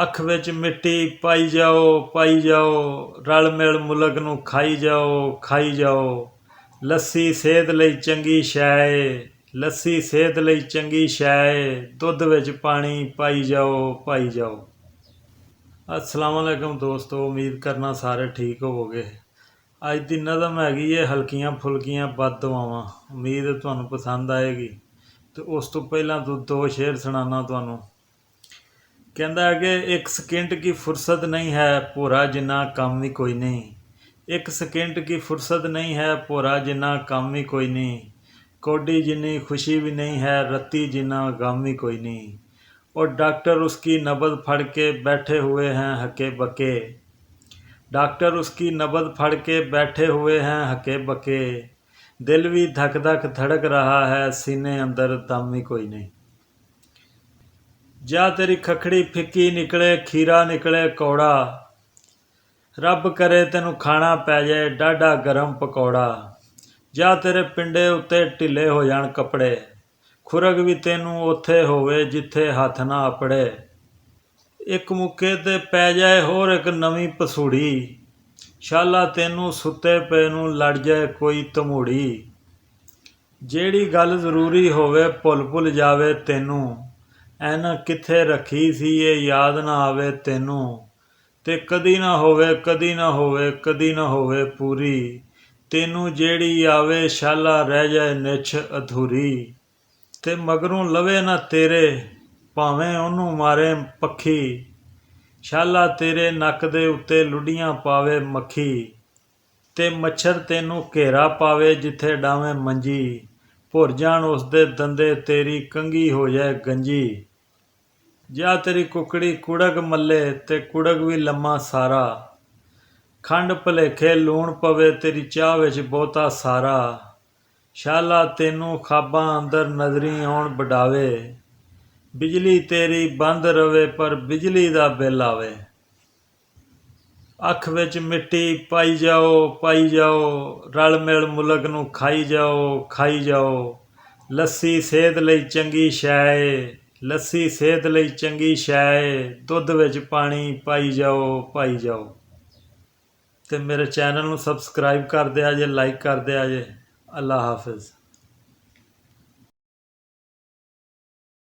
ਅੱਖ ਵਿੱਚ ਮਿੱਟੀ ਪਾਈ ਜਾਓ ਰਲ ਮਿਲ ਮੁਲਕ ਨੂੰ ਖਾਈ ਜਾਓ ਲੱਸੀ ਸਿਹਤ ਲਈ ਚੰਗੀ ਸ਼ੈ ਏ ਲੱਸੀ ਸਿਹਤ ਲਈ ਚੰਗੀ ਸ਼ੈ ਏ ਦੁੱਧ ਵਿੱਚ ਪਾਣੀ ਪਾਈ ਜਾਓ। अस्सलाम वालेकुम दोस्तों, उम्मीद करना सारे ठीक होवोगे। अज की नज़म हैगी है हल्कियां फुल्कियां बद दुआवां। उम्मीद तुहानू पसंद आएगी। तो उस तो पहला दो शेर सुनाना तुहानू। कहता है कि एक सेकंड की फुर्सत नहीं है भोरा जिन्ना काम भी कोई नहीं। एक सेकंड की फुर्सत नहीं है भोरा जिन्ना काम भी कोई नहीं। कोडी जिन्नी खुशी भी नहीं है रत्ती जिन्ना गम भी कोई नहीं। और डॉक्टर उसकी नबज़ फड़ के बैठे हुए हैं हके बके। डॉक्टर उसकी नबज़ फड़ के बैठे हुए हैं हके बके। दिल भी धक धक धड़क रहा है सीने अंदर दम भी कोई नहीं। जा तेरी खखड़ी फिक्की निकले खीरा निकले कौड़ा। रब करे तेनू खाना पै जाए डाढा गरम पकौड़ा। जा तेरे पिंडे उत्ते ढिले हो जाण कपड़े। खुरग भी तेनू उत्थे होवे जिथे हथ ना अपड़े। एक मुक्के ते पै जाए होर एक नवीं पसूड़ी। शाला तेनू सुते पे नू लड़ जाए कोई तमूड़ी। जेड़ी गल जरूरी होवे भुल जावे तेनू। ऐनक किथे रखी सी ये याद ना आवे तेनू। ते कदी ना होवे पूरी। तेनू जेड़ी आवे शाला रह जाए निछ अधूरी। ते मगरों लवे ना तेरे भावें ओनू मारे पखी। शाला तेरे नक दे उत्ते लुडियां पावे मक्खी। ते मच्छर तेनू घेरा पावे जिथे डावें मंजी। भुर जाण उसदे दंदे तेरी कंघी हो जाए गंजी। जा तेरी कुकड़ी कुड़क मल्ले ते कुड़क भी लम्मा सारा। खंड भलेखे लूण पवे तेरी चाह विच बहुता सारा। शाला तेनू खाबां अंदर नज़री आउण बडावे। बिजली तेरी बंद रवे पर बिजली दा बिल आवे। अख विच मिट्टी पाई जाओ रल मिल मुलक नू खाई जाओ। लस्सी सेहत लई चंगी शै ए लस्सी सेहत लई चंगी शै ए दुध विच पानी पाई जाओ। ते मेरे चैनल नू सबसक्राइब कर दिया जे लाइक कर दिया जे। अल्लाह हाफिज़।